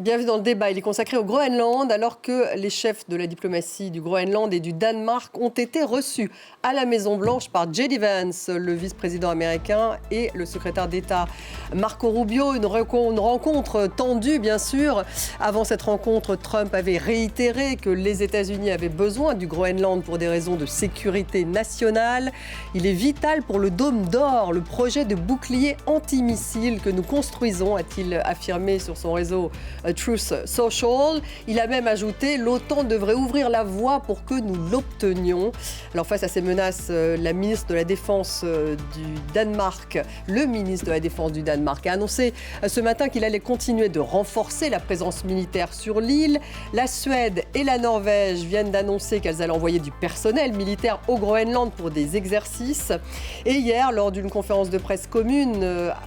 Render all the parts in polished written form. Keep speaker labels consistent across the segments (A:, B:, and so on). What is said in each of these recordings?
A: Bienvenue dans le débat. Il est consacré au Groenland alors que les chefs de la diplomatie du Groenland et du Danemark ont été reçus à la Maison-Blanche par J.D. Vance, le vice-président américain, et le secrétaire d'État Marco Rubio. Une rencontre tendue, bien sûr. Avant cette rencontre, Trump avait réitéré que les États-Unis avaient besoin du Groenland pour des raisons de sécurité nationale. Il est vital pour le Dôme d'Or, le projet de bouclier antimissile que nous construisons, a-t-il affirmé sur son réseau Truth Social. Il a même ajouté: l'OTAN devrait ouvrir la voie pour que nous l'obtenions. Alors face à ces menaces, la ministre de la Défense du Danemark, le ministre de la Défense du Danemark a annoncé ce matin qu'il allait continuer de renforcer la présence militaire sur l'île. La Suède et la Norvège viennent d'annoncer qu'elles allaient envoyer du personnel militaire au Groenland pour des exercices. Et hier, lors d'une conférence de presse commune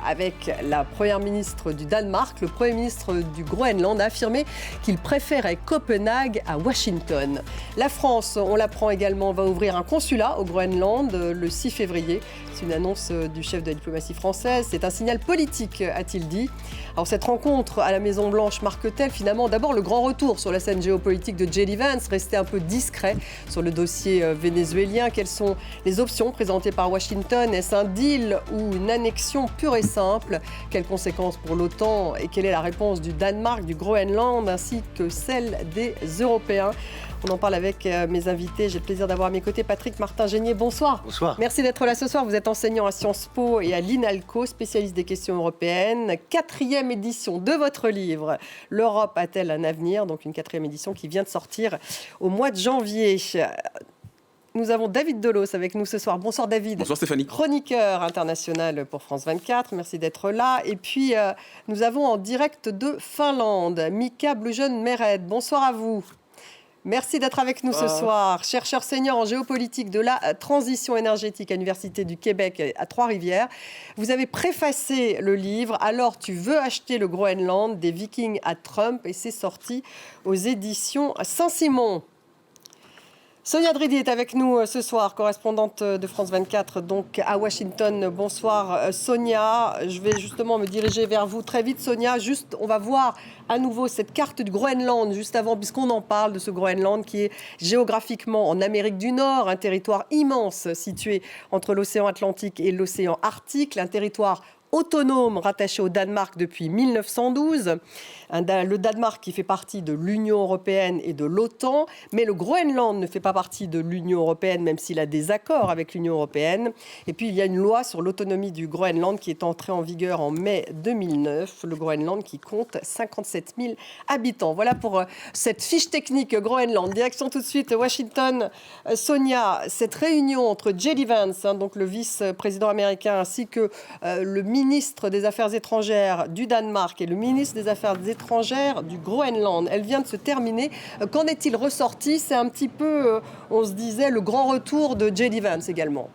A: avec la première ministre du Danemark, le premier ministre du Groenland a affirmé qu'il préférait Copenhague à Washington. La France, on l'apprend également, va ouvrir un consulat au Groenland le 6 février. C'est une annonce du chef de la diplomatie française. C'est un signal politique, a-t-il dit. Alors cette rencontre à la Maison-Blanche marque-t-elle finalement d'abord le grand retour sur la scène géopolitique de J.D. Vance, resté un peu discret sur le dossier vénézuélien? Quelles sont les options présentées par Washington? Est-ce un deal ou une annexion pure et simple? Quelles conséquences pour l'OTAN et quelle est la réponse du Danemark, du Groenland ainsi que celle des Européens? On en parle avec mes invités. J'ai le plaisir d'avoir à mes côtés Patrick Martin-Génier. Bonsoir.
B: Bonsoir.
A: Merci d'être là ce soir. Vous êtes enseignant à Sciences Po et à l'INALCO, spécialiste des questions européennes. 4e édition de votre livre « L'Europe a-t-elle un avenir ?» Donc une 4e édition qui vient de sortir au mois de janvier. Nous avons David Delos avec nous ce soir. Bonsoir David.
C: Bonsoir Stéphanie.
A: Chroniqueur international pour France 24. Merci d'être là. Et puis nous avons en direct de Finlande Mika Blujen-Mered. Bonsoir à vous. Merci d'être avec nous ce soir. Chercheur senior en géopolitique de la transition énergétique à l'Université du Québec à Trois-Rivières. Vous avez préfacé le livre « Alors tu veux acheter le Groenland, des Vikings à Trump » et c'est sorti aux éditions Saint-Simon. Sonia Dridi est avec nous ce soir, correspondante de France 24 donc à Washington. Bonsoir Sonia, je vais justement me diriger vers vous très vite Sonia. Juste, on va voir à nouveau cette carte du Groenland juste avant, puisqu'on en parle de ce Groenland qui est géographiquement en Amérique du Nord, un territoire immense situé entre l'océan Atlantique et l'océan Arctique, un territoire autonome rattaché au Danemark depuis 1912. Le Danemark qui fait partie de l'Union européenne et de l'OTAN, mais le Groenland ne fait pas partie de l'Union européenne, même s'il a des accords avec l'Union européenne. Et puis il y a une loi sur l'autonomie du Groenland qui est entrée en vigueur en mai 2009. Le Groenland qui compte 57 000 habitants. Voilà pour cette fiche technique Groenland. Direction tout de suite Washington. Sonia, cette réunion entre J.D. Vance, donc le vice-président américain, ainsi que le ministre des Affaires étrangères du Danemark et le ministre des Affaires étrangères du Groenland, elle vient de se terminer. Qu'en est-il ressorti? C'est un petit peu, on se disait, le grand retour de J.D. Vance également.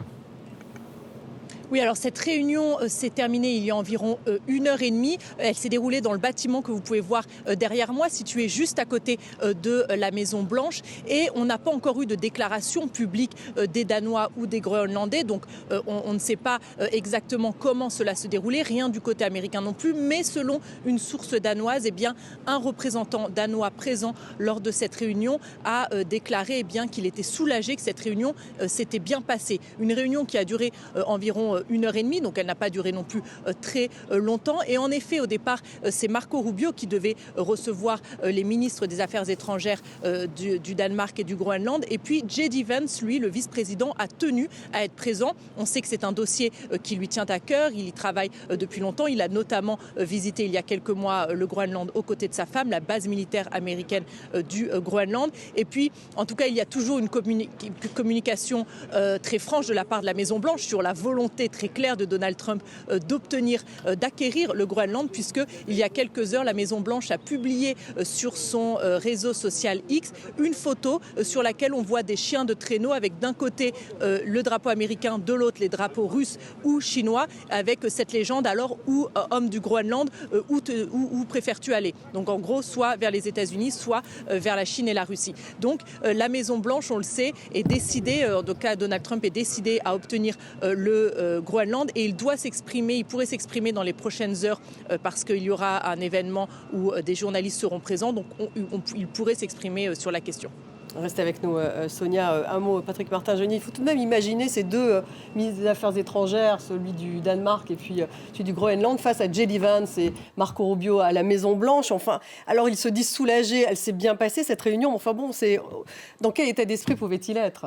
D: Oui, alors cette réunion s'est terminée il y a environ 1h30. Elle s'est déroulée dans le bâtiment que vous pouvez voir derrière moi, situé juste à côté de la Maison-Blanche. Et on n'a pas encore eu de déclaration publique des Danois ou des Groenlandais. Donc on ne sait pas exactement comment cela se déroulait, rien du côté américain non plus. Mais selon une source danoise, eh bien, un représentant danois présent lors de cette réunion a déclaré qu'il était soulagé que cette réunion s'était bien passée. Une réunion qui a duré environ 1h30, donc elle n'a pas duré non plus très longtemps. Et en effet, au départ, c'est Marco Rubio qui devait recevoir les ministres des Affaires étrangères du Danemark et du Groenland. Et puis J.D. Vance, lui, le vice-président, a tenu à être présent. On sait que c'est un dossier qui lui tient à cœur. Il y travaille depuis longtemps. Il a notamment visité il y a quelques mois le Groenland aux côtés de sa femme, la base militaire américaine du Groenland. Et puis, en tout cas, il y a toujours une communication très franche de la part de la Maison-Blanche sur la volonté très clair de Donald Trump d'acquérir le Groenland, puisque il y a quelques heures, la Maison-Blanche a publié sur son réseau social X une photo sur laquelle on voit des chiens de traîneau avec d'un côté le drapeau américain, de l'autre les drapeaux russes ou chinois, avec cette légende: alors où homme du Groenland, où préfères-tu aller? Donc en gros, soit vers les États-Unis, soit vers la Chine et la Russie. Donc la Maison-Blanche, on le sait, est décidée, en tout cas Donald Trump est décidé à obtenir le Groenland et il pourrait s'exprimer dans les prochaines heures parce qu'il y aura un événement où des journalistes seront présents, donc il pourrait s'exprimer sur la question.
A: Restez avec nous, Sonia. Un mot, Patrick Martin-Genier. Il faut tout de même imaginer ces deux ministres des Affaires étrangères, celui du Danemark et puis celui du Groenland, face à J.D. Vance et Marco Rubio à la Maison-Blanche. Enfin, alors ils se disent soulagés. Elle s'est bien passée, cette réunion. Enfin bon, dans quel état d'esprit pouvait-il être ?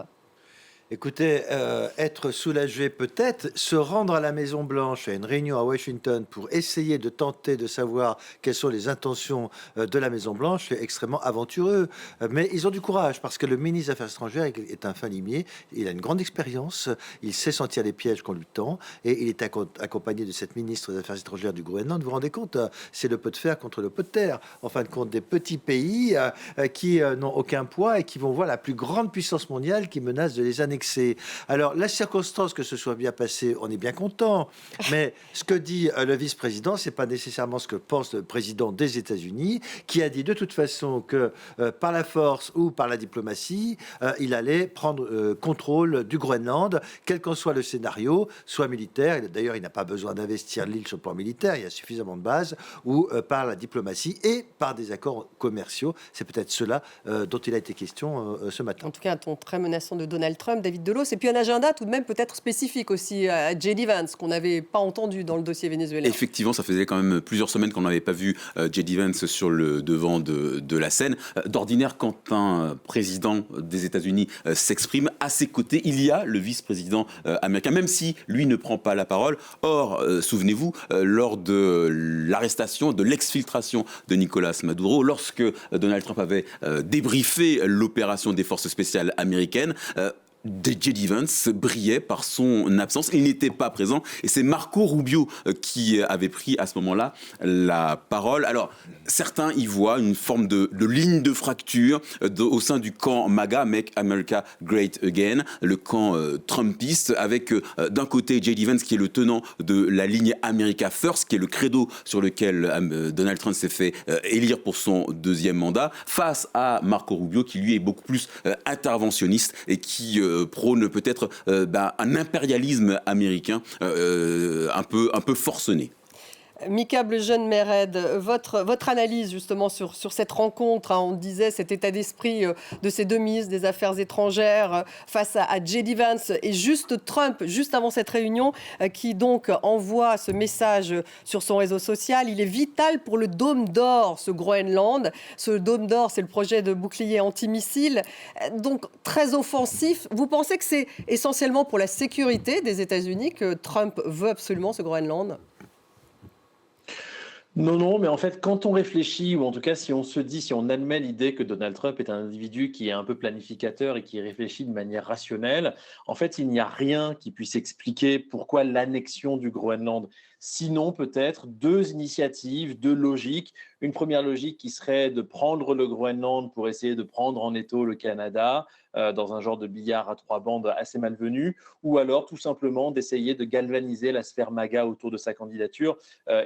B: Écoutez, être soulagé peut-être, se rendre à la Maison-Blanche à une réunion à Washington pour essayer de tenter de savoir quelles sont les intentions de la Maison-Blanche, c'est extrêmement aventureux. Mais ils ont du courage parce que le ministre des Affaires étrangères est un fin limier, il a une grande expérience, il sait sentir les pièges qu'on lui tend et il est accompagné de cette ministre des Affaires étrangères du Groenland. Vous vous rendez compte, c'est le pot de fer contre le pot de terre. En fin de compte, des petits pays qui n'ont aucun poids et qui vont voir la plus grande puissance mondiale qui menace de les annexer. Alors, la circonstance que ce soit bien passé, on est bien content. Mais ce que dit le vice-président, c'est pas nécessairement ce que pense le président des États-Unis, qui a dit de toute façon que par la force ou par la diplomatie, il allait prendre contrôle du Groenland, quel qu'en soit le scénario, soit militaire. D'ailleurs, il n'a pas besoin d'investir l'île sur le plan militaire, il y a suffisamment de bases, ou par la diplomatie et par des accords commerciaux. C'est peut-être cela dont il a été question ce matin.
A: En tout cas, un ton très menaçant de Donald Trump, David Delos, et puis un agenda tout de même peut-être spécifique aussi à J.D. Vance, qu'on n'avait pas entendu dans le dossier vénézuélien.
C: Effectivement, ça faisait quand même plusieurs semaines qu'on n'avait pas vu J.D. Vance sur le devant de la scène. D'ordinaire, quand un président des États-Unis s'exprime, à ses côtés, il y a le vice-président américain, même si lui ne prend pas la parole. Or, souvenez-vous, lors de l'arrestation, de l'exfiltration de Nicolas Maduro, lorsque Donald Trump avait débriefé l'opération des forces spéciales américaines, J.D. Vance brillait par son absence, il n'était pas présent et c'est Marco Rubio qui avait pris à ce moment-là la parole. Alors certains y voient une forme de ligne de fracture au sein du camp MAGA, Make America Great Again, le camp trumpiste, avec d'un côté J.D. Vance qui est le tenant de la ligne America First, qui est le credo sur lequel Donald Trump s'est fait élire pour son deuxième mandat, face à Marco Rubio qui lui est beaucoup plus interventionniste et qui prône peut-être un impérialisme américain un peu forcené.
A: Mika Blejeune-Mered, votre analyse justement sur cette rencontre, on disait cet état d'esprit de ces deux ministres des Affaires étrangères face à J.D. Vance et juste Trump, juste avant cette réunion, qui donc envoie ce message sur son réseau social. Il est vital pour le Dôme d'Or, ce Groenland. Ce Dôme d'Or, c'est le projet de bouclier antimissile, donc très offensif. Vous pensez que c'est essentiellement pour la sécurité des États-Unis que Trump veut absolument ce Groenland ?
E: Non, mais en fait, quand on réfléchit, ou en tout cas si on admet l'idée que Donald Trump est un individu qui est un peu planificateur et qui réfléchit de manière rationnelle, en fait, il n'y a rien qui puisse expliquer pourquoi l'annexion du Groenland. Sinon, peut-être deux initiatives, deux logiques. Une première logique qui serait de prendre le Groenland pour essayer de prendre en étau le Canada dans un genre de billard à trois bandes assez malvenu, ou alors tout simplement d'essayer de galvaniser la sphère MAGA autour de sa candidature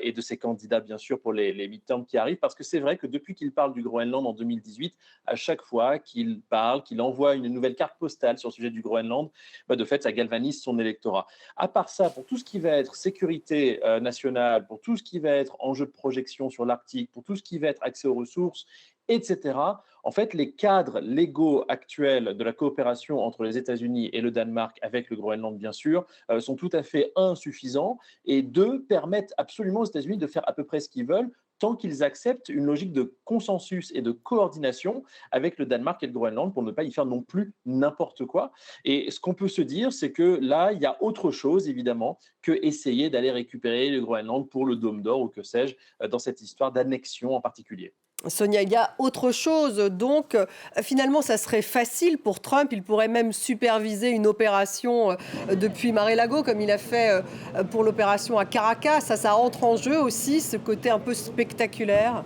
E: et de ses candidats, bien sûr, pour les midterms qui arrivent. Parce que c'est vrai que depuis qu'il parle du Groenland en 2018, à chaque fois qu'il parle, qu'il envoie une nouvelle carte postale sur le sujet du Groenland, de fait, ça galvanise son électorat. À part ça, pour tout ce qui va être sécurité nationale, pour tout ce qui va être enjeu de projection sur l'Arctique, pour tout ce qui va être accès aux ressources, etc. En fait, les cadres légaux actuels de la coopération entre les États-Unis et le Danemark, avec le Groenland bien sûr, sont tout à fait insuffisants et deux, permettent absolument aux États-Unis de faire à peu près ce qu'ils veulent tant qu'ils acceptent une logique de consensus et de coordination avec le Danemark et le Groenland pour ne pas y faire non plus n'importe quoi. Et ce qu'on peut se dire, c'est que là, il y a autre chose, évidemment, que essayer d'aller récupérer le Groenland pour le Dôme d'Or ou que sais-je, dans cette histoire d'annexion en particulier.
A: Sonia, il y a autre chose. Donc, finalement, ça serait facile pour Trump. Il pourrait même superviser une opération depuis Mar-a-Lago, comme il a fait pour l'opération à Caracas. Ça entre en jeu aussi, ce côté un peu spectaculaire.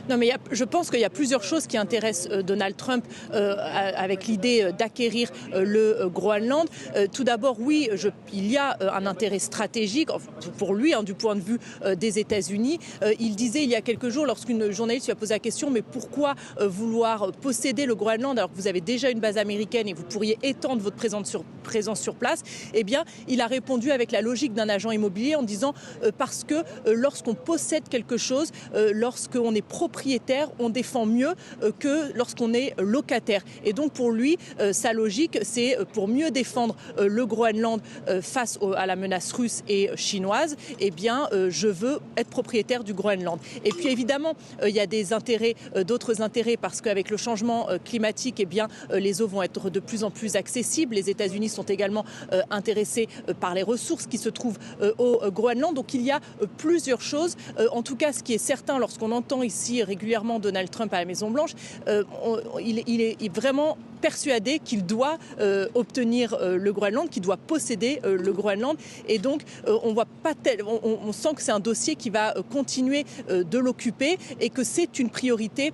D: Non, mais je pense qu'il y a plusieurs choses qui intéressent Donald Trump avec l'idée d'acquérir le Groenland. Tout d'abord, oui, il y a un intérêt stratégique pour lui, du point de vue des États-Unis. Il disait il y a quelques jours, lorsqu'une journaliste lui a posé la question, mais pourquoi vouloir posséder le Groenland alors que vous avez déjà une base américaine et vous pourriez étendre votre présence sur place? Eh bien, il a répondu avec la logique d'un agent immobilier en disant parce que lorsqu'on possède quelque chose, lorsqu'on est propriétaire, on défend mieux que lorsqu'on est locataire. Et donc pour lui, sa logique, c'est pour mieux défendre le Groenland face à la menace russe et chinoise, eh bien je veux être propriétaire du Groenland. Et puis évidemment, il y a d'autres intérêts parce qu'avec le changement climatique, eh bien les eaux vont être de plus en plus accessibles. Les États-Unis sont également intéressés par les ressources qui se trouvent au Groenland. Donc il y a plusieurs choses. En tout cas, ce qui est certain lorsqu'on entend ici régulièrement Donald Trump à la Maison-Blanche, il est vraiment persuadé qu'il doit obtenir le Groenland, qu'il doit posséder le Groenland. Et donc, on sent que c'est un dossier qui va continuer de l'occuper et que c'est une priorité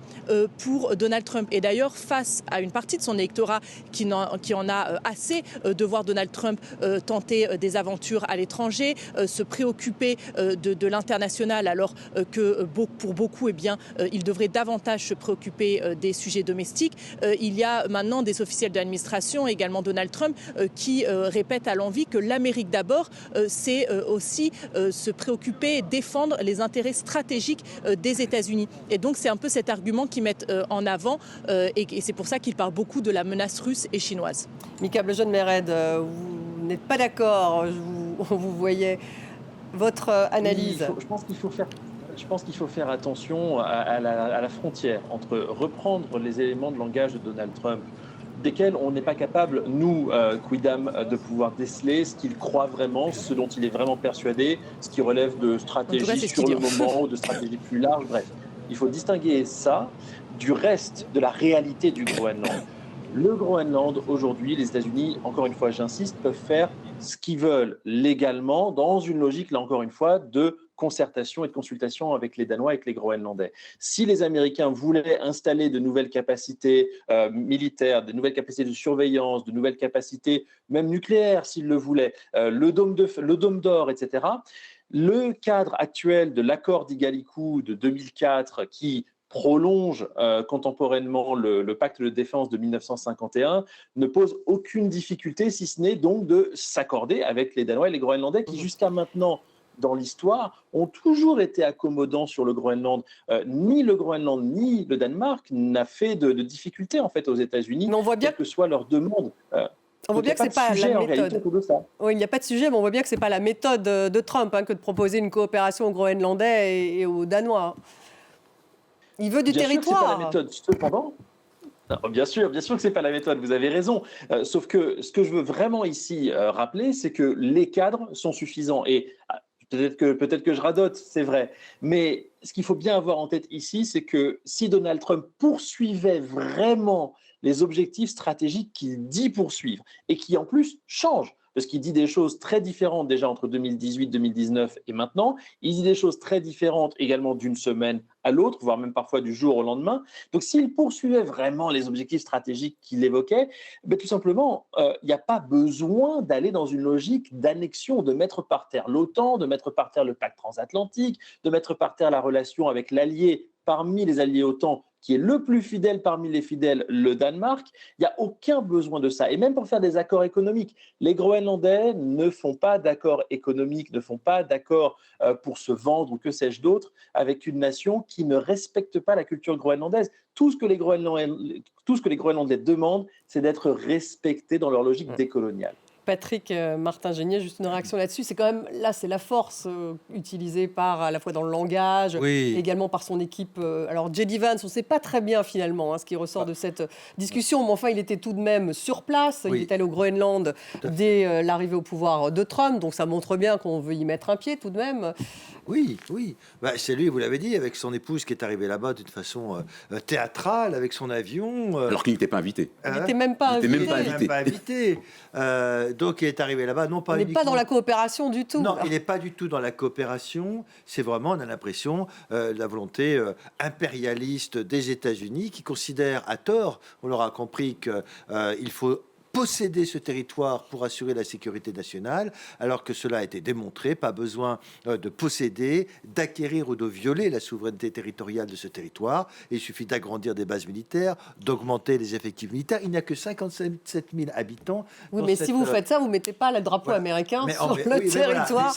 D: pour Donald Trump. Et d'ailleurs, face à une partie de son électorat qui en a assez de voir Donald Trump tenter des aventures à l'étranger, se préoccuper de l'international, alors que pour beaucoup, eh bien, il devrait davantage se préoccuper des sujets domestiques. Il y a maintenant des officiels de l'administration, également Donald Trump, qui répètent à l'envi que l'Amérique d'abord, c'est aussi se préoccuper et défendre les intérêts stratégiques des États-Unis. Et donc c'est un peu cet argument qu'ils mettent en avant et c'est pour ça qu'ils parlent beaucoup de la menace russe et chinoise.
A: Mika Bleujens-Mered, vous n'êtes pas d'accord, vous voyez votre analyse.
E: Je pense qu'il faut faire attention à la frontière entre reprendre les éléments de langage de Donald Trump, desquels on n'est pas capable, nous, quidam, de pouvoir déceler ce qu'il croit vraiment, ce dont il est vraiment persuadé, ce qui relève de stratégie sur le moment ou de stratégie plus large. Bref, il faut distinguer ça du reste de la réalité du Groenland. Le Groenland, aujourd'hui, les États-Unis, encore une fois, j'insiste, peuvent faire ce qu'ils veulent légalement dans une logique, là encore une fois, de concertation et de consultation avec les Danois et avec les Groenlandais. Si les Américains voulaient installer de nouvelles capacités militaires, de nouvelles capacités de surveillance, de nouvelles capacités même nucléaires s'ils le voulaient, le dôme d'or, etc., le cadre actuel de l'accord d'Igaliku de 2004 qui prolonge contemporainement le pacte de défense de 1951 ne pose aucune difficulté, si ce n'est donc de s'accorder avec les Danois et les Groenlandais qui jusqu'à maintenant dans l'histoire, ont toujours été accommodants sur le Groenland. Ni le Groenland, ni le Danemark n'a fait de difficultés en fait aux États-Unis, quelle que soit leur demande.
A: On voit bien que c'est pas la méthode. Oui, il n'y a pas de sujet, mais on voit bien que c'est pas la méthode de Trump que de proposer une coopération aux Groenlandais et aux Danois. Il veut du territoire.
E: C'est pas la méthode. Cependant, bien sûr que c'est pas la méthode. Vous avez raison. Sauf que ce que je veux vraiment ici rappeler, c'est que les cadres sont suffisants et Peut-être que je radote, c'est vrai. Mais ce qu'il faut bien avoir en tête ici, c'est que si Donald Trump poursuivait vraiment les objectifs stratégiques qu'il dit poursuivre et qui en plus changent, parce qu'il dit des choses très différentes déjà entre 2018, 2019 et maintenant. Il dit des choses très différentes également d'une semaine à l'autre, voire même parfois du jour au lendemain. Donc s'il poursuivait vraiment les objectifs stratégiques qu'il évoquait, tout simplement, il n'y a pas besoin d'aller dans une logique d'annexion, de mettre par terre l'OTAN, de mettre par terre le pacte transatlantique, de mettre par terre la relation avec l'allié parmi les alliés OTAN, qui est le plus fidèle parmi les fidèles, le Danemark. Il n'y a aucun besoin de ça. Et même pour faire des accords économiques, les Groenlandais ne font pas d'accords économiques, ne font pas d'accords pour se vendre ou que sais-je d'autre avec une nation qui ne respecte pas la culture groenlandaise. Tout ce que les Groenlandais demandent, c'est d'être respectés dans leur logique décoloniale.
A: Patrick Martin-Génier, juste une réaction là-dessus. C'est quand même, là, c'est la force utilisée à la fois dans le langage, également par son équipe. Alors, J.D. Vance, on ne sait pas très bien finalement ce qui ressort de cette discussion, mais enfin, il était tout de même sur place. Il est allé au Groenland dès l'arrivée au pouvoir de Trump, donc ça montre bien qu'on veut y mettre un pied tout de même.
B: Oui. C'est lui, vous l'avez dit, avec son épouse qui est arrivée là-bas d'une façon théâtrale, avec son avion.
C: Alors qu'il n'était pas invité.
A: Il n'était même pas invité.
B: Donc il est arrivé là-bas, non pas
A: On n'est pas
B: uniquement...
A: dans la coopération du tout.
B: Non,
A: là.
B: il n'est pas du tout dans la coopération. C'est vraiment, on a l'impression, la volonté impérialiste des États-Unis qui considèrent à tort, on leur a compris qu'il faut posséder ce territoire pour assurer la sécurité nationale, alors que cela a été démontré, pas besoin de posséder, d'acquérir ou de violer la souveraineté territoriale de ce territoire. Il suffit d'agrandir des bases militaires, d'augmenter les effectifs militaires. Il n'y a que 57 000 habitants.
A: Oui, mais si vous faites ça, vous ne mettez pas le drapeau américain sur le territoire.
B: Voilà.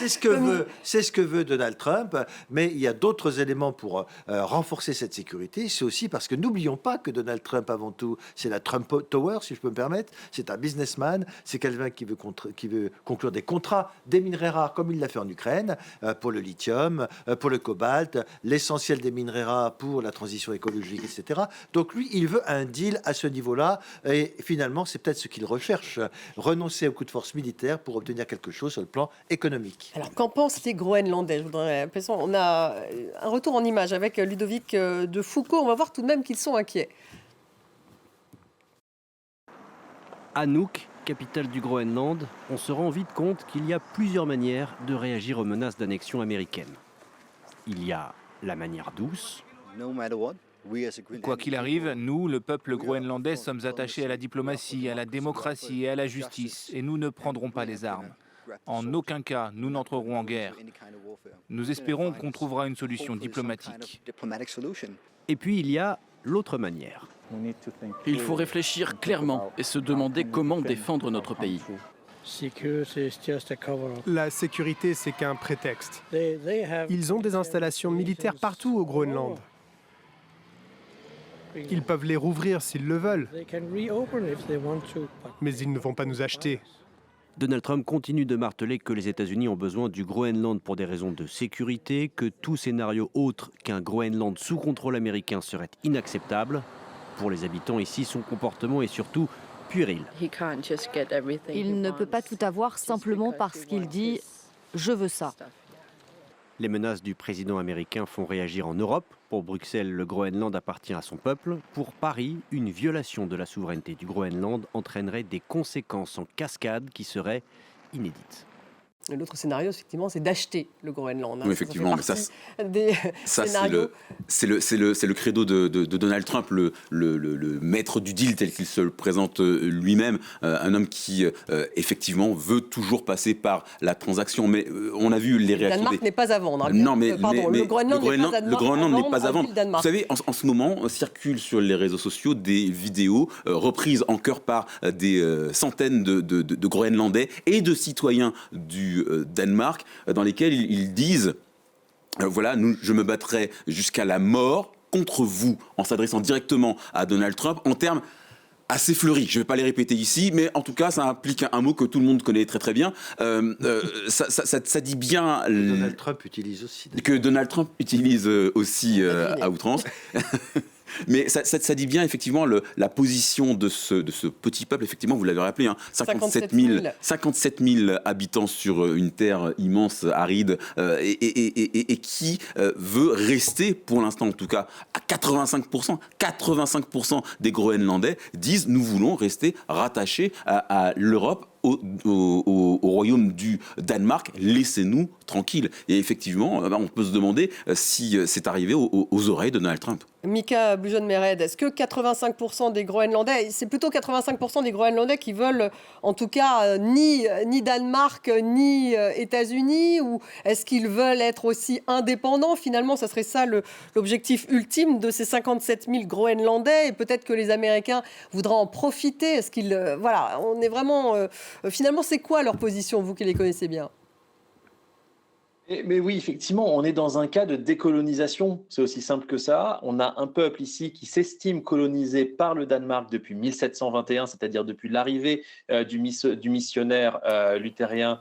B: C'est ce que veut Donald Trump, mais il y a d'autres éléments pour renforcer cette sécurité. C'est aussi parce que n'oublions pas que Donald Trump, avant tout, c'est la Trump Tower, si je peux me permettre. C'est un businessman, c'est quelqu'un qui veut conclure des contrats, des minerais rares, comme il l'a fait en Ukraine, pour le lithium, pour le cobalt, l'essentiel des minerais rares pour la transition écologique, etc. Donc lui, il veut un deal à ce niveau-là, et finalement, c'est peut-être ce qu'il recherche, renoncer au coup de force militaire pour obtenir quelque chose sur le plan économique.
A: Alors, qu'en pensent les Groenlandais? On a un retour en image avec Ludovic de Foucault. On va voir tout de même qu'ils sont inquiets.
F: À Nuuk, capitale du Groenland, on se rend vite compte qu'il y a plusieurs manières de réagir aux menaces d'annexion américaine. Il y a la manière douce.
G: Quoi qu'il arrive, nous, le peuple groenlandais, sommes attachés à la diplomatie, à la démocratie et à la justice, et nous ne prendrons pas les armes. En aucun cas, nous n'entrerons en guerre. Nous espérons qu'on trouvera une solution diplomatique.
F: Et puis il y a l'autre manière.
H: Il faut réfléchir clairement et se demander comment défendre notre pays.
I: La sécurité, c'est qu'un prétexte. Ils ont des installations militaires partout au Groenland. Ils peuvent les rouvrir s'ils le veulent, mais ils ne vont pas nous acheter.
F: Donald Trump continue de marteler que les États-Unis ont besoin du Groenland pour des raisons de sécurité, que tout scénario autre qu'un Groenland sous contrôle américain serait inacceptable. Pour les habitants ici, son comportement est surtout puéril.
J: Il ne peut pas tout avoir simplement parce qu'il dit « je veux ça ».
F: Les menaces du président américain font réagir en Europe. Pour Bruxelles, le Groenland appartient à son peuple. Pour Paris, une violation de la souveraineté du Groenland entraînerait des conséquences en cascade qui seraient inédites.
A: L'autre scénario, effectivement, c'est d'acheter le Groenland.
C: Oui, effectivement,
A: ça
C: c'est le credo de Donald Trump, le maître du deal tel qu'il se le présente lui-même, un homme qui effectivement veut toujours passer par la transaction. Mais on a vu les réactions.
A: Le Danemark n'est pas à vendre.
C: Non, mais
A: le Groenland
C: n'est pas à vendre. Vous savez, en ce moment, circulent sur les réseaux sociaux des vidéos reprises en chœur par des centaines de Groenlandais et de citoyens du Danemark, dans lesquels ils disent voilà, je me battrai jusqu'à la mort contre vous, en s'adressant directement à Donald Trump en termes assez fleuris. Je ne vais pas les répéter ici, mais en tout cas, ça implique un mot que tout le monde connaît très très bien. Ça dit bien...
B: Donald Trump utilise aussi.
C: Que Donald Trump utilise aussi à outrance. Mais ça dit bien effectivement la position de ce petit peuple. Effectivement, vous l'avez rappelé, 57 000 habitants sur une terre immense, aride, et qui veut rester, pour l'instant en tout cas, à 85%. 85% des Groenlandais disent nous voulons rester rattachés à l'Europe, au royaume du Danemark, laissez-nous tranquilles. Et effectivement, on peut se demander si c'est arrivé aux oreilles de Donald Trump.
A: Mika Blujon-Mered, est-ce que 85% des Groenlandais, c'est plutôt 85% des Groenlandais qui veulent, en tout cas, ni Danemark, ni États-Unis, ou est-ce qu'ils veulent être aussi indépendants? Finalement, ça serait ça l'objectif ultime de ces 57 000 Groenlandais, et peut-être que les Américains voudraient en profiter. Est-ce qu'ils, voilà, on est vraiment... finalement, c'est quoi leur position, vous qui les connaissez bien?
E: Mais oui, effectivement, on est dans un cas de décolonisation. C'est aussi simple que ça. On a un peuple ici qui s'estime colonisé par le Danemark depuis 1721, c'est-à-dire depuis l'arrivée du missionnaire luthérien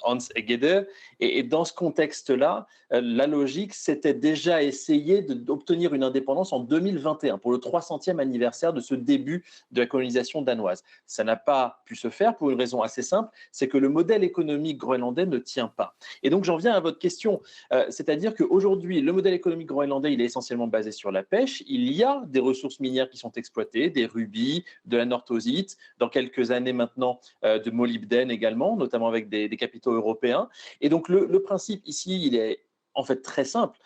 E: Hans Egede. Et dans ce contexte-là, la logique, c'était déjà essayer d'obtenir une indépendance en 2021, pour le 300e anniversaire de ce début de la colonisation danoise. Ça n'a pas pu se faire pour une raison assez simple, c'est que le modèle économique groenlandais ne tient pas. Et donc j'en viens à votre question, c'est-à-dire qu'aujourd'hui, le modèle économique groenlandais, il est essentiellement basé sur la pêche. Il y a des ressources minières qui sont exploitées, des rubis, de la northosite, dans quelques années maintenant de molybdène également, notamment avec des capitaux européens. Et donc le principe ici, il est en fait très simple.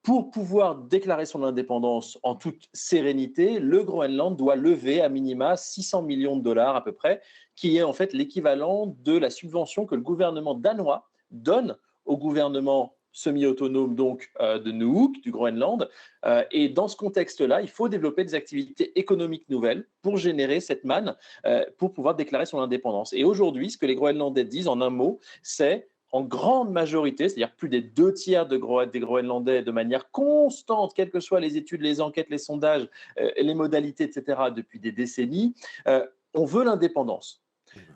E: Pour pouvoir déclarer son indépendance en toute sérénité, le Groenland doit lever à minima 600 millions de dollars à peu près, qui est en fait l'équivalent de la subvention que le gouvernement danois donne au gouvernement semi-autonome donc de Nuuk, du Groenland. Et dans ce contexte-là, il faut développer des activités économiques nouvelles pour générer cette manne, pour pouvoir déclarer son indépendance. Et aujourd'hui, ce que les Groenlandais disent en un mot, c'est en grande majorité, c'est-à-dire plus des 2 tiers des Groenlandais, de manière constante, quelles que soient les études, les enquêtes, les sondages, les modalités, etc., depuis des décennies, on veut l'indépendance.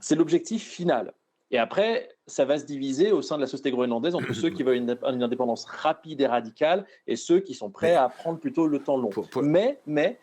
E: C'est l'objectif final. Et après, ça va se diviser au sein de la société groenlandaise entre ceux qui veulent une indépendance rapide et radicale et ceux qui sont prêts à prendre plutôt le temps long. Mais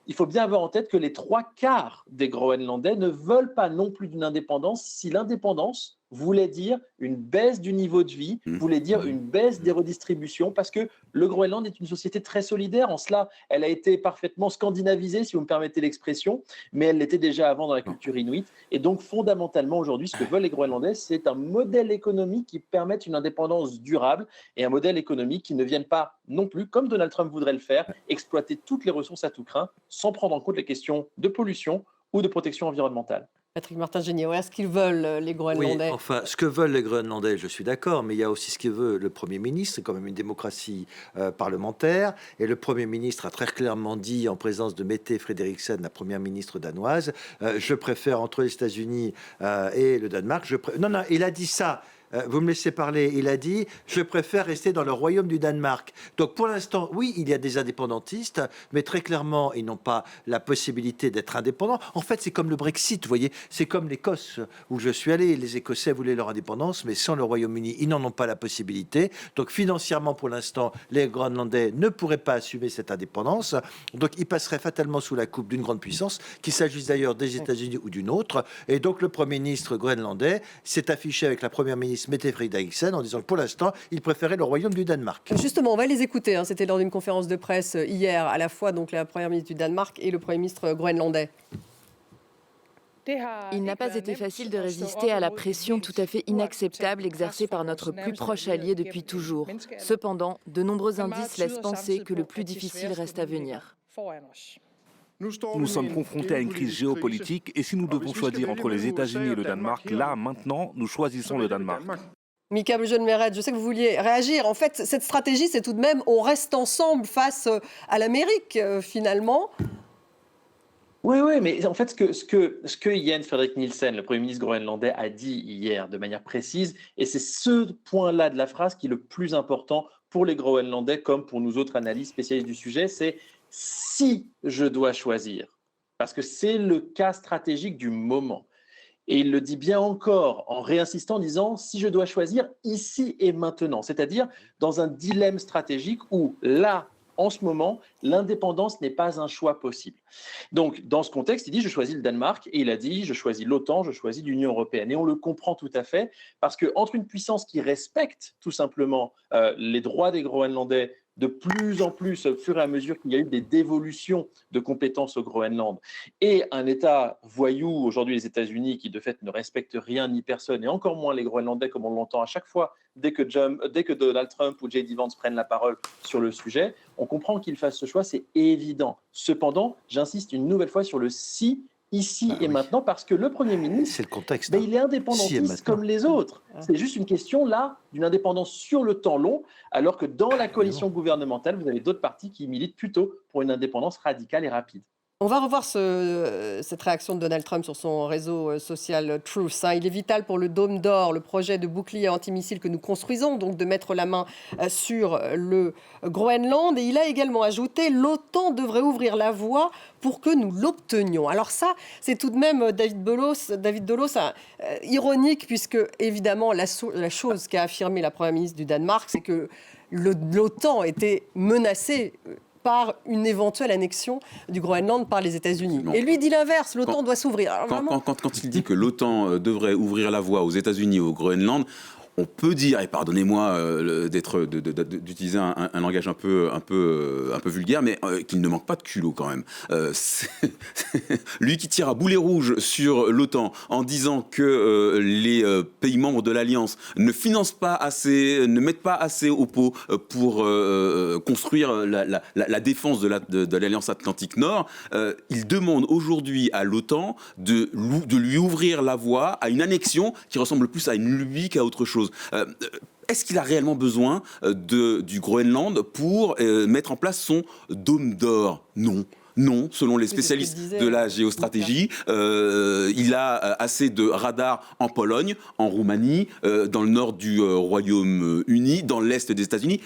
E: il faut bien avoir en tête que les 3/4 des Groenlandais ne veulent pas non plus d'une indépendance si l'indépendance voulait dire une baisse du niveau de vie, voulait dire une baisse des redistributions, parce que le Groenland est une société très solidaire. En cela, elle a été parfaitement scandinavisée, si vous me permettez l'expression, mais elle l'était déjà avant dans la culture inuite. Et donc, fondamentalement, aujourd'hui, ce que veulent les Groenlandais, c'est un modèle économique qui permette une indépendance durable et un modèle économique qui ne vienne pas non plus, comme Donald Trump voudrait le faire, exploiter toutes les ressources à tout crin, sans prendre en compte les questions de pollution ou de protection environnementale.
A: Patrick Martin-Génier, est-ce qu'ils veulent les Groenlandais?
B: Oui, enfin, ce que veulent les Groenlandais, je suis d'accord, mais il y a aussi ce que veut le Premier ministre. C'est quand même une démocratie parlementaire. Et le Premier ministre a très clairement dit, en présence de Mette Frederiksen, la Première ministre danoise, je préfère entre les États-Unis et le Danemark. Non, il a dit ça. Vous me laissez parler. Il a dit « Je préfère rester dans le royaume du Danemark ». Donc pour l'instant, oui, il y a des indépendantistes, mais très clairement, ils n'ont pas la possibilité d'être indépendants. En fait, c'est comme le Brexit, vous voyez. C'est comme l'Écosse, où je suis allé. Les Écossais voulaient leur indépendance, mais sans le Royaume-Uni, ils n'en ont pas la possibilité. Donc financièrement, pour l'instant, les Groenlandais ne pourraient pas assumer cette indépendance. Donc ils passeraient fatalement sous la coupe d'une grande puissance, qu'il s'agisse d'ailleurs des États-Unis ou d'une autre. Et donc le Premier ministre groenlandais s'est affiché avec la Première ministre Mette Frederiksen en disant que pour l'instant, il préférait le royaume du Danemark.
A: Justement, on va les écouter. C'était lors d'une conférence de presse hier, à la fois donc la Première ministre du Danemark et le Premier ministre groenlandais.
J: Il n'a pas été facile de résister à la pression tout à fait inacceptable exercée par notre plus proche allié depuis toujours. Cependant, de nombreux indices laissent penser que le plus difficile reste à venir.
K: Nous sommes confrontés à une crise géopolitique et si nous devons choisir entre les États-Unis et le Danemark, là, maintenant, nous choisissons le Danemark.
A: Mika Blujon-Meret, je sais que vous vouliez réagir. En fait, cette stratégie, c'est tout de même, on reste ensemble face à l'Amérique, finalement.
E: Oui, mais en fait, ce que Jens Frederik Nielsen, le Premier ministre groenlandais, a dit hier de manière précise, et c'est ce point-là de la phrase qui est le plus important pour les Groenlandais, comme pour nous autres analystes spécialistes du sujet, c'est « si je dois choisir », parce que c'est le cas stratégique du moment. Et il le dit bien encore en réinsistant en disant « si je dois choisir ici et maintenant », c'est-à-dire dans un dilemme stratégique où là, en ce moment, l'indépendance n'est pas un choix possible. Donc, dans ce contexte, il dit « je choisis le Danemark » et il a dit « je choisis l'OTAN, je choisis l'Union européenne ». Et on le comprend tout à fait parce qu'entre une puissance qui respecte tout simplement les droits des Groenlandais de plus en plus, au fur et à mesure qu'il y a eu des dévolutions de compétences au Groenland, et un État voyou, aujourd'hui les États-Unis, qui de fait ne respecte rien ni personne, et encore moins les Groenlandais, comme on l'entend à chaque fois, dès que Donald Trump ou J.D. Vance prennent la parole sur le sujet, on comprend qu'ils fassent ce choix, c'est évident. Cependant, j'insiste une nouvelle fois sur le « si ». Ici et maintenant, parce que le Premier ministre,
B: c'est le contexte,
E: il est indépendantiste comme les autres. C'est juste une question, là, d'une indépendance sur le temps long, alors que dans la coalition gouvernementale, vous avez d'autres partis qui militent plutôt pour une indépendance radicale et rapide.
A: On va revoir cette réaction de Donald Trump sur son réseau social Truth. Il est vital pour le Dôme d'Or, le projet de bouclier antimissile que nous construisons, donc de mettre la main sur le Groenland. Et il a également ajouté, l'OTAN devrait ouvrir la voie pour que nous l'obtenions. Alors ça, c'est tout de même, David Delos, ironique, puisque évidemment, la chose qu'a affirmé la Première ministre du Danemark, c'est que l'OTAN était menacée par une éventuelle annexion du Groenland par les États-Unis. Et lui dit l'inverse, l'OTAN doit s'ouvrir. Alors,
C: quand il dit que l'OTAN devrait ouvrir la voie aux États-Unis et au Groenland, on peut dire, et pardonnez-moi d'utiliser un langage un peu vulgaire, mais qu'il ne manque pas de culot quand même. Lui qui tire à boulet rouge sur l'OTAN en disant que les pays membres de l'Alliance ne financent pas assez, ne mettent pas assez au pot pour construire la défense de l'Alliance Atlantique Nord, il demande aujourd'hui à l'OTAN de lui ouvrir la voie à une annexion qui ressemble plus à une lubie qu'à autre chose. Est-ce qu'il a réellement besoin du Groenland pour mettre en place son dôme d'or ? Non, selon les spécialistes de la géostratégie, il a assez de radars en Pologne, en Roumanie, dans le nord du Royaume-Uni, dans l'est des États-Unis.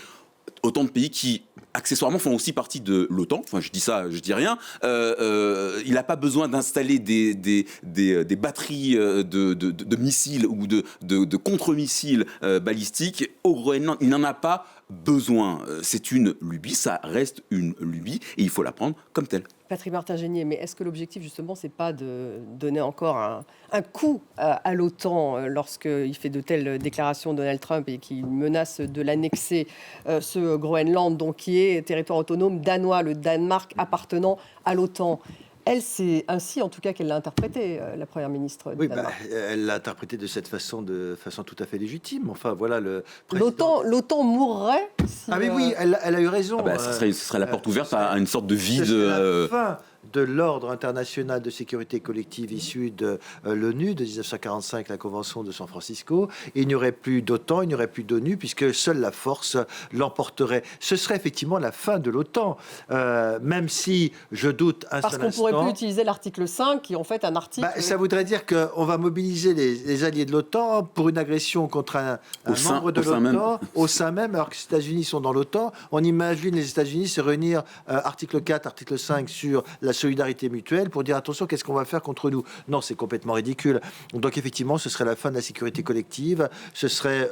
C: Autant de pays qui, accessoirement, font aussi partie de l'OTAN. Enfin, je dis ça, je dis rien. Il n'a pas besoin d'installer des batteries de missiles ou de contre-missiles balistiques au Groenland. Il n'en a pas besoin. C'est une lubie, ça reste une lubie, et il faut la prendre comme telle.
A: Patrick Martin-Génier, mais est-ce que l'objectif, justement, c'est pas de donner encore un coup à l'OTAN lorsqu'il fait de telles déclarations, Donald Trump, et qu'il menace de l'annexer, ce Groenland, donc qui est territoire autonome danois, le Danemark appartenant à l'OTAN? Elle, c'est ainsi, en tout cas, qu'elle l'a interprété, la Première ministre du Danemark.
B: Elle l'a interprété de cette façon, de façon tout à fait légitime. Enfin, voilà, le président...
A: L'OTAN mourrait si...
B: Ah mais oui, elle a eu raison.
C: Ce serait la porte ouverte à une sorte de vide...
B: la fin de l'ordre international de sécurité collective issu de l'ONU de 1945, la Convention de San Francisco. Il n'y aurait plus d'OTAN, il n'y aurait plus d'ONU, puisque seule la force l'emporterait. Ce serait effectivement la fin de l'OTAN, même si je doute un seul instant...
A: Parce qu'on ne pourrait plus utiliser l'article 5, qui est en fait un article...
B: ça voudrait dire qu'on va mobiliser les alliés de l'OTAN pour une agression contre un membre de l'OTAN, au sein même, alors que les États-Unis sont dans l'OTAN. On imagine les États-Unis se réunir, article 4, article 5, sur la solidarité mutuelle pour dire attention, qu'est-ce qu'on va faire contre nous? Non, c'est complètement ridicule. Donc effectivement, ce serait la fin de la sécurité collective, ce serait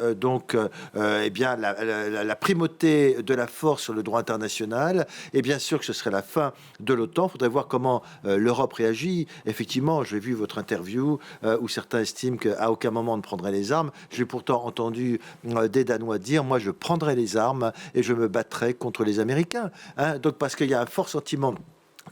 B: la primauté de la force sur le droit international, et bien sûr que ce serait la fin de l'OTAN. Il faudrait voir comment l'Europe réagit. Effectivement, j'ai vu votre interview où certains estiment qu'à aucun moment on ne prendrait les armes. J'ai pourtant entendu des Danois dire, moi je prendrai les armes et je me battrai contre les Américains. Donc parce qu'il y a un fort sentiment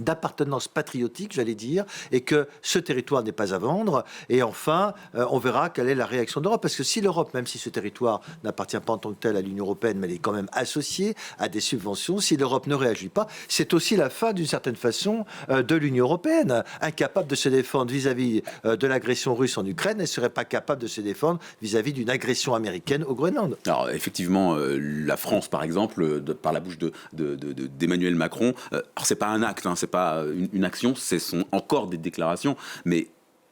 B: d'appartenance patriotique, j'allais dire, et que ce territoire n'est pas à vendre. Et enfin, on verra quelle est la réaction de l'Europe. Parce que si l'Europe, même si ce territoire n'appartient pas en tant que tel à l'Union européenne, mais elle est quand même associée à des subventions, si l'Europe ne réagit pas, c'est aussi la fin, d'une certaine façon, de l'Union européenne. Incapable de se défendre vis-à-vis de l'agression russe en Ukraine, elle ne serait pas capable de se défendre vis-à-vis d'une agression américaine au Groenland.
C: Alors, effectivement, la France, par exemple, par la bouche d'Emmanuel Macron, alors c'est pas un acte, c'est pas une action, ce sont encore des déclarations, mais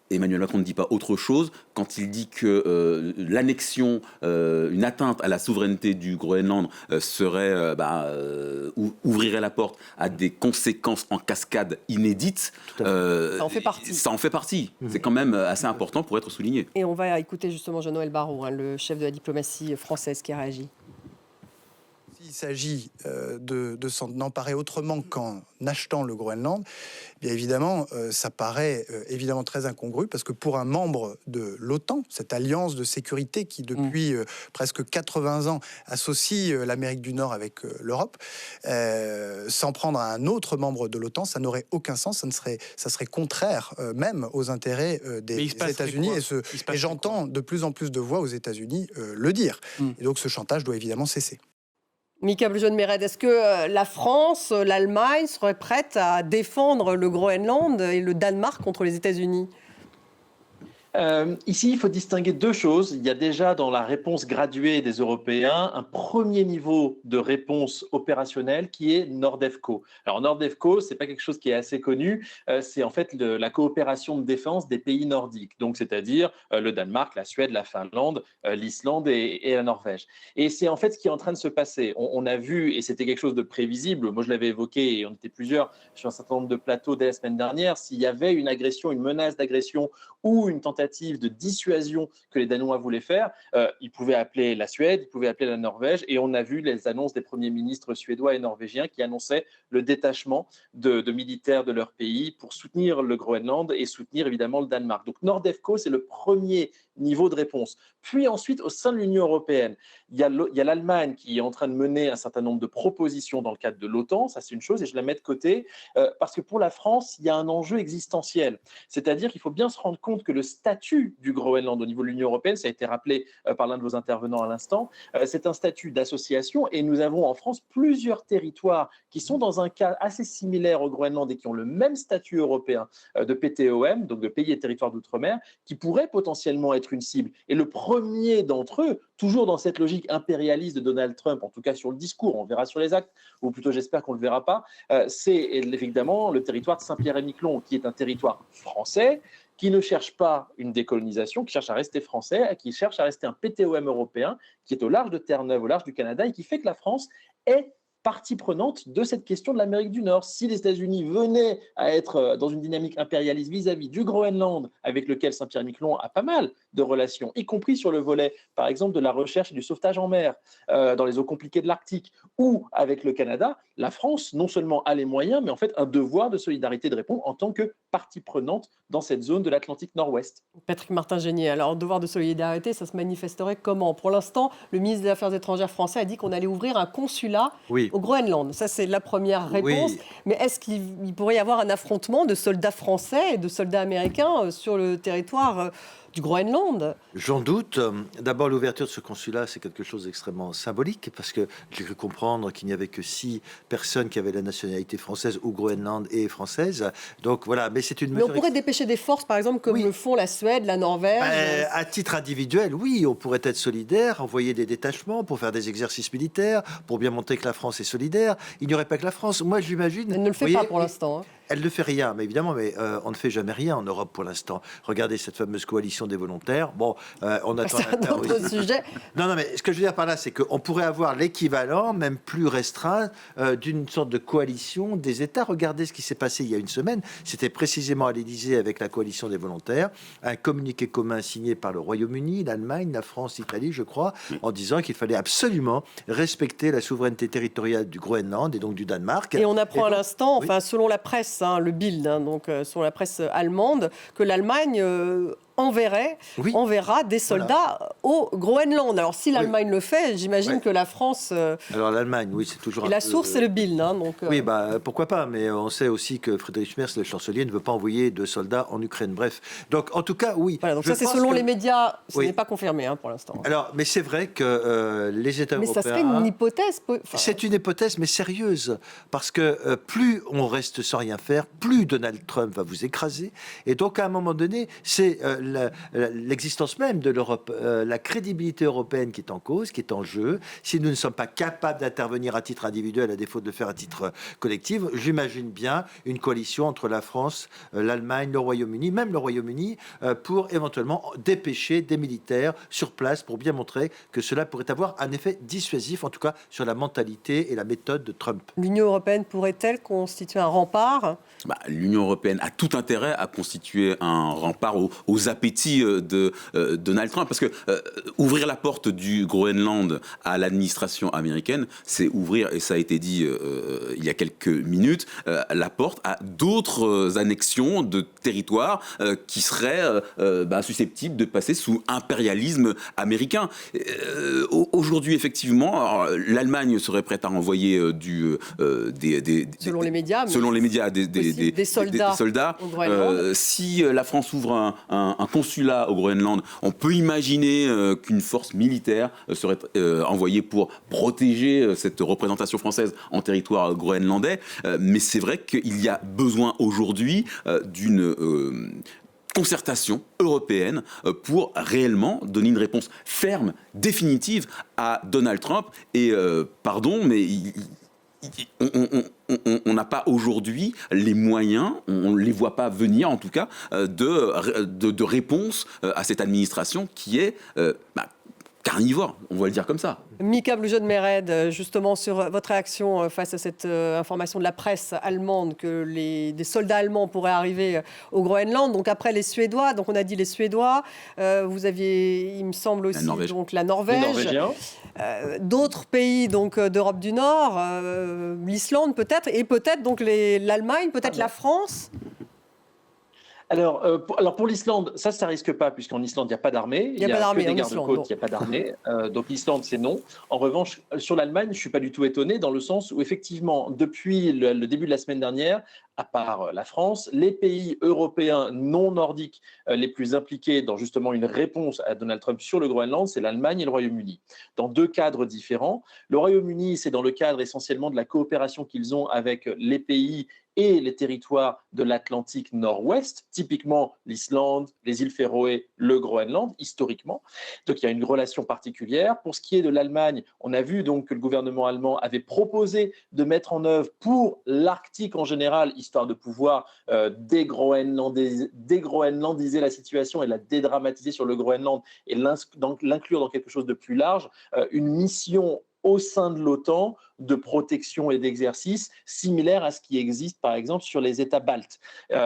C: Emmanuel Macron ne dit pas autre chose quand il dit que l'annexion, une atteinte à la souveraineté du Groenland ouvrirait la porte à des conséquences en cascade inédites.
A: Ça en fait partie.
C: Ça en fait partie. C'est quand même assez important pour être souligné.
A: Et on va écouter justement Jean-Noël Barrot, le chef de la diplomatie française, qui a réagi.
L: Il s'agit de s'en emparer autrement qu'en achetant le Groenland, bien évidemment, ça paraît évidemment très incongru, parce que pour un membre de l'OTAN, cette alliance de sécurité qui depuis presque 80 ans associe l'Amérique du Nord avec l'Europe, s'en prendre à un autre membre de l'OTAN, ça n'aurait aucun sens, ça serait contraire même aux intérêts des États-Unis, et j'entends de plus en plus de voix aux États-Unis le dire. Et donc ce chantage doit évidemment cesser.
A: Mika Blujone-Mered, est-ce que la France, l'Allemagne seraient prêtes à défendre le Groenland et le Danemark contre les États-Unis ?
E: Ici, il faut distinguer deux choses. Il y a déjà dans la réponse graduée des Européens un premier niveau de réponse opérationnelle qui est NORDEFCO. Alors NORDEFCO, c'est pas quelque chose qui est assez connu. C'est en fait la coopération de défense des pays nordiques. Donc c'est-à-dire le Danemark, la Suède, la Finlande, l'Islande et la Norvège. Et c'est en fait ce qui est en train de se passer. On a vu, et c'était quelque chose de prévisible. Moi, je l'avais évoqué et on était plusieurs sur un certain nombre de plateaux dès la semaine dernière. S'il y avait une agression, une menace d'agression ou une tentative de dissuasion que les Danois voulaient faire, ils pouvaient appeler la Suède, ils pouvaient appeler la Norvège, et on a vu les annonces des premiers ministres suédois et norvégiens qui annonçaient le détachement de militaires de leur pays pour soutenir le Groenland et soutenir évidemment le Danemark. Donc NORDEFCO, c'est le premier niveau de réponse. Puis ensuite, au sein de l'Union européenne, il y a l'Allemagne qui est en train de mener un certain nombre de propositions dans le cadre de l'OTAN, ça c'est une chose, et je la mets de côté, parce que pour la France, il y a un enjeu existentiel. C'est-à-dire qu'il faut bien se rendre compte que le statut du Groenland au niveau de l'Union européenne, ça a été rappelé par l'un de vos intervenants à l'instant, c'est un statut d'association, et nous avons en France plusieurs territoires qui sont dans un cas assez similaire au Groenland et qui ont le même statut européen de PTOM, donc de pays et territoires d'outre-mer, qui pourraient potentiellement être une cible. Et le premier d'entre eux, toujours dans cette logique impérialiste de Donald Trump, en tout cas sur le discours, on verra sur les actes, ou plutôt j'espère qu'on ne le verra pas, c'est évidemment le territoire de Saint-Pierre-et-Miquelon, qui est un territoire français, qui ne cherche pas une décolonisation, qui cherche à rester français, qui cherche à rester un PTOM européen, qui est au large de Terre-Neuve, au large du Canada, et qui fait que la France est partie prenante de cette question de l'Amérique du Nord. Si les États-Unis venaient à être dans une dynamique impérialiste vis-à-vis du Groenland, avec lequel Saint-Pierre-et-Miquelon a pas mal de relations, y compris sur le volet, par exemple, de la recherche et du sauvetage en mer, dans les eaux compliquées de l'Arctique, ou avec le Canada, la France, non seulement a les moyens, mais en fait un devoir de solidarité de répondre en tant que partie prenante dans cette zone de l'Atlantique Nord-Ouest.
A: Patrick Martin-Génier, alors devoir de solidarité, ça se manifesterait comment? Pour l'instant, le ministre des Affaires étrangères français a dit qu'on allait ouvrir un consulat au Groenland. Ça, c'est la première réponse. Oui. Mais est-ce qu'il pourrait y avoir un affrontement de soldats français et de soldats américains sur le territoire du Groenland?
B: J'en doute. D'abord, l'ouverture de ce consulat, c'est quelque chose d'extrêmement symbolique, parce que j'ai cru comprendre qu'il n'y avait que 6 personnes qui avaient la nationalité française ou Groenland et française. Donc voilà, mais c'est une mesure...
A: Mais on pourrait dépêcher des forces, par exemple, comme le font la Suède, la Norvège.
B: À titre individuel, oui, on pourrait être solidaire, envoyer des détachements pour faire des exercices militaires, pour bien montrer que la France est solidaire. Il n'y aurait pas que la France. Moi, j'imagine...
A: Elle ne le fait pas pour l'instant.
B: Elle ne fait rien, mais évidemment, on ne fait jamais rien en Europe pour l'instant. Regardez cette fameuse coalition des volontaires. Bon, on attend...
A: C'est un autre sujet.
B: Non, mais ce que je veux dire par là, c'est qu'on pourrait avoir l'équivalent, même plus restreint, d'une sorte de coalition des États. Regardez ce qui s'est passé il y a une semaine. C'était précisément à l'Élysée avec la coalition des volontaires, un communiqué commun signé par le Royaume-Uni, l'Allemagne, la France, l'Italie, je crois, en disant qu'il fallait absolument respecter la souveraineté territoriale du Groenland et donc du Danemark.
A: Et on apprend à l'instant, enfin selon la presse, le Bild, donc selon la presse allemande, que l'Allemagne enverra des soldats au Groenland. Alors si l'Allemagne le fait, j'imagine que la France...
B: Alors l'Allemagne, oui, c'est toujours...
A: Et la source, c'est le Bild. Donc,
B: Oui, pourquoi pas, mais on sait aussi que Friedrich Merz, le chancelier, ne veut pas envoyer de soldats en Ukraine. Bref, donc en tout cas, oui.
A: Voilà, donc ça, c'est selon les médias, ce n'est pas confirmé pour l'instant.
B: Alors, mais c'est vrai que les États européens...
A: Mais ça serait une hypothèse.
B: C'est une hypothèse, mais sérieuse, parce que plus on reste sans rien faire, plus Donald Trump va vous écraser. Et donc, à un moment donné, c'est l'existence même de l'Europe, la crédibilité européenne qui est en cause, qui est en jeu. Si nous ne sommes pas capables d'intervenir à titre individuel, à défaut de le faire à titre collectif, j'imagine bien une coalition entre la France, l'Allemagne, le Royaume-Uni, même le Royaume-Uni, pour éventuellement dépêcher des militaires sur place pour bien montrer que cela pourrait avoir un effet dissuasif, en tout cas sur la mentalité et la méthode de Trump.
A: L'Union européenne pourrait-elle constituer un rempart?
C: L'Union européenne a tout intérêt à constituer un rempart aux appétits de Donald Trump, parce que ouvrir la porte du Groenland à l'administration américaine, c'est ouvrir, et ça a été dit il y a quelques minutes, la porte à d'autres annexions de territoires qui seraient susceptibles de passer sous impérialisme américain. Aujourd'hui, effectivement, l'Allemagne serait prête à envoyer
A: selon les médias,
C: des soldats. Si la France ouvre un consulat au Groenland, on peut imaginer qu'une force militaire serait envoyée pour protéger cette représentation française en territoire groenlandais. Mais c'est vrai qu'il y a besoin aujourd'hui d'une concertation européenne pour réellement donner une réponse ferme, définitive à Donald Trump. Et pardon, mais on n'a pas aujourd'hui les moyens, on ne les voit pas venir en tout cas, de réponse à cette administration qui est carnivore, on va le dire comme ça.
A: Mika Blujean-Mered, justement sur votre réaction face à cette information de la presse allemande que des soldats allemands pourraient arriver au Groenland. Donc après les Suédois, donc on a dit les Suédois, vous aviez, il me semble aussi, la Norvège, d'autres pays donc d'Europe du Nord, l'Islande peut-être, et peut-être donc l'Allemagne, peut-être la France.
E: Alors pour l'Islande, ça risque pas, puisqu'en Islande, il n'y a pas d'armée. Il n'y a pas d'armée. Que des gardes-côtes, il n'y a pas d'armée. Donc l'Islande, c'est non. En revanche, sur l'Allemagne, je ne suis pas du tout étonné, dans le sens où, effectivement, depuis le début de la semaine dernière, à part la France, les pays européens non nordiques les plus impliqués dans justement une réponse à Donald Trump sur le Groenland, c'est l'Allemagne et le Royaume-Uni. Dans deux cadres différents. Le Royaume-Uni, c'est dans le cadre essentiellement de la coopération qu'ils ont avec les pays et les territoires de l'Atlantique nord-ouest, typiquement l'Islande, les îles Féroé, le Groenland, historiquement. Donc il y a une relation particulière. Pour ce qui est de l'Allemagne, on a vu donc que le gouvernement allemand avait proposé de mettre en œuvre pour l'Arctique en général, histoire de pouvoir dégroenlandiser la situation et la dédramatiser sur le Groenland et l'inclure dans quelque chose de plus large, une mission au sein de l'OTAN de protection et d'exercice similaire à ce qui existe par exemple sur les États baltes.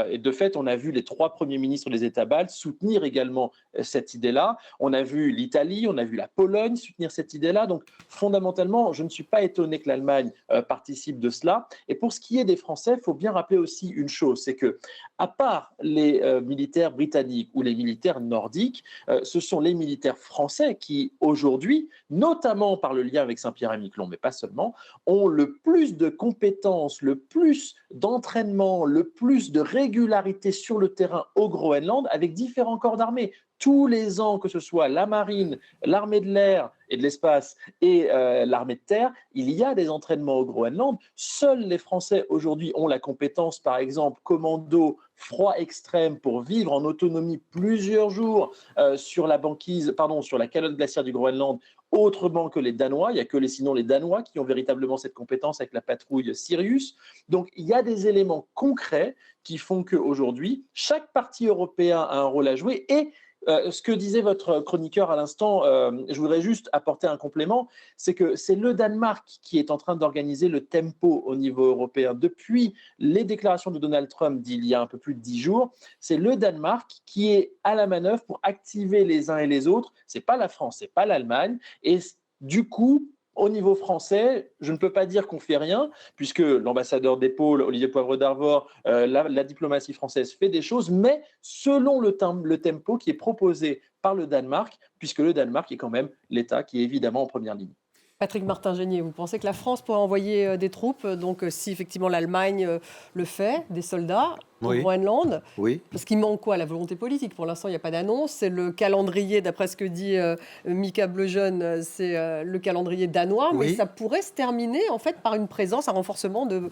E: Et de fait, on a vu les 3 premiers ministres des États baltes soutenir également cette idée-là. On a vu l'Italie, on a vu la Pologne soutenir cette idée-là. Donc fondamentalement, je ne suis pas étonné que l'Allemagne participe de cela. Et pour ce qui est des Français, il faut bien rappeler aussi une chose, c'est que à part les militaires britanniques ou les militaires nordiques, ce sont les militaires français qui aujourd'hui, notamment par le lien avec Saint-Pierre-et-Miquelon, mais pas seulement, ont le plus de compétences, le plus d'entraînement, le plus de régularité sur le terrain au Groenland avec différents corps d'armée. Tous les ans, que ce soit la marine, l'armée de l'air et de l'espace et l'armée de terre, il y a des entraînements au Groenland. Seuls les Français aujourd'hui ont la compétence, par exemple, commando froid extrême pour vivre en autonomie plusieurs jours sur la calotte glaciaire du Groenland, autrement que les Danois. Il n'y a que sinon les Danois qui ont véritablement cette compétence avec la patrouille Sirius. Donc il y a des éléments concrets qui font qu'aujourd'hui, chaque parti européen a un rôle à jouer. Et ce que disait votre chroniqueur à l'instant, je voudrais juste apporter un complément, c'est que c'est le Danemark qui est en train d'organiser le tempo au niveau européen. Depuis les déclarations de Donald Trump d'il y a un peu plus de 10 jours, c'est le Danemark qui est à la manœuvre pour activer les uns et les autres. Ce n'est pas la France, ce n'est pas l'Allemagne. Et du coup, au niveau français, je ne peux pas dire qu'on fait rien, puisque l'ambassadeur d'Épaules, Olivier Poivre d'Arvor, la diplomatie française fait des choses, mais selon le tempo qui est proposé par le Danemark, puisque le Danemark est quand même l'État qui est évidemment en première ligne.
A: Patrick Martin-Genier, vous pensez que la France pourrait envoyer des troupes, donc si effectivement l'Allemagne le fait, des soldats au Groenland?
B: Oui.
A: Parce qu'il manque quoi? La volonté politique. Pour l'instant, il n'y a pas d'annonce. C'est le calendrier, d'après ce que dit Mika Blujean, c'est le calendrier danois. Mais ça pourrait se terminer en fait par une présence, un renforcement de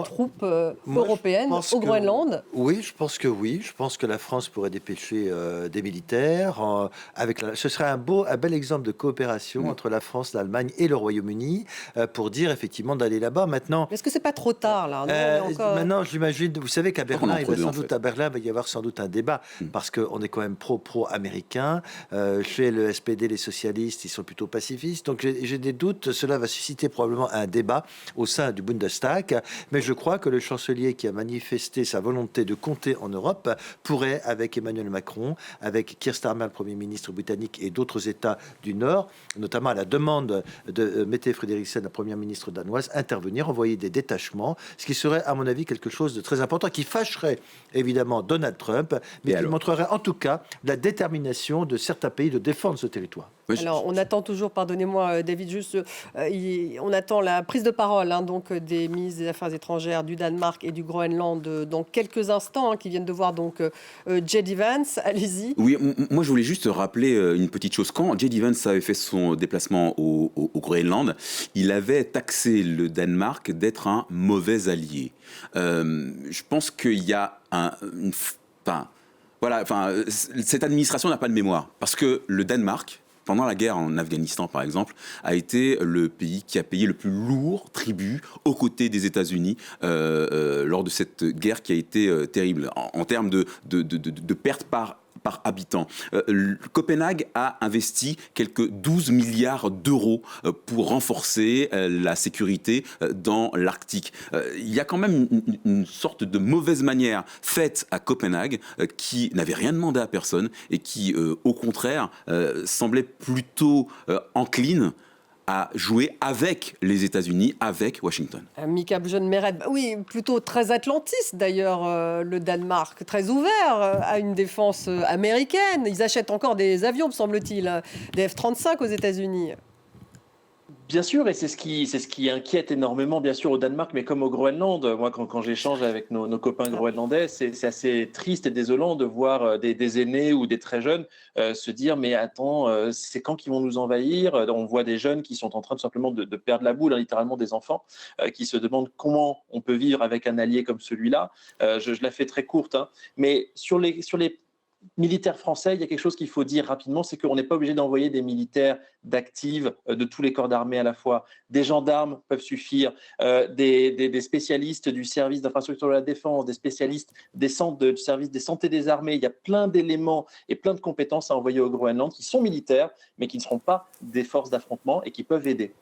A: troupes européennes au Groenland.
B: Oui, je pense que oui. Je pense que la France pourrait dépêcher des militaires. Ce serait un bel exemple de coopération entre la France, l'Allemagne et le Royaume-Uni pour dire effectivement d'aller là-bas. Maintenant,
A: est-ce que c'est pas trop tard là?
B: Maintenant, j'imagine, vous savez qu'à Berlin, il va y avoir sans doute un débat parce qu'on est quand même pro-américain. Chez le SPD, les socialistes, ils sont plutôt pacifistes. Donc j'ai des doutes. Cela va susciter probablement un débat au sein du Bundestag. Mais je crois que le chancelier qui a manifesté sa volonté de compter en Europe pourrait, avec Emmanuel Macron, avec Keir Starmer, le Premier ministre britannique, et d'autres États du Nord, notamment à la demande de Mette Frederiksen, la Première ministre danoise, intervenir, envoyer des détachements, ce qui serait, à mon avis, quelque chose de très important, qui fâcherait évidemment Donald Trump, mais qui montrerait en tout cas la détermination de certains pays de défendre ce territoire.
A: Alors, on attend toujours, pardonnez-moi David, juste, on attend la prise de parole donc des ministres des Affaires étrangères du Danemark et du Groenland dans quelques instants, qui viennent de voir donc J.D. Vance. Allez-y.
C: Oui, moi je voulais juste rappeler une petite chose. Quand J.D. Vance avait fait son déplacement au Groenland, il avait taxé le Danemark d'être un mauvais allié. Je pense qu'il y a Voilà, enfin, cette administration n'a pas de mémoire. Parce que le Danemark, pendant la guerre en Afghanistan, par exemple, a été le pays qui a payé le plus lourd tribut aux côtés des États-Unis lors de cette guerre qui a été terrible en termes de pertes par habitant. Copenhague a investi quelques 12 milliards d'euros pour renforcer la sécurité dans l'Arctique. Il y a quand même une sorte de mauvaise manière faite à Copenhague qui n'avait rien demandé à personne et qui, au contraire, semblait plutôt encline à jouer avec les États-Unis, avec Washington.
A: Mika Boujon-Meret, oui, plutôt très atlantiste d'ailleurs, le Danemark, très ouvert à une défense américaine. Ils achètent encore des avions, me semble-t-il, des F-35 aux États-Unis.
E: Bien sûr, et c'est ce qui inquiète énormément, bien sûr, au Danemark, mais comme au Groenland. Moi, quand j'échange avec nos copains groenlandais, c'est assez triste et désolant de voir des aînés ou des très jeunes se dire « mais attends, c'est quand qu'ils vont nous envahir ?» On voit des jeunes qui sont en train simplement de perdre la boule, littéralement des enfants, qui se demandent comment on peut vivre avec un allié comme celui-là. Je la fais très courte, hein. Mais sur les militaires français, il y a quelque chose qu'il faut dire rapidement, c'est qu'on n'est pas obligé d'envoyer des militaires d'active de tous les corps d'armée à la fois. Des gendarmes peuvent suffire, des spécialistes du service d'infrastructure de la défense, des spécialistes du service des santé des armées. Il y a plein d'éléments et plein de compétences à envoyer au Groenland qui sont militaires, mais qui ne seront pas des forces d'affrontement et qui peuvent aider.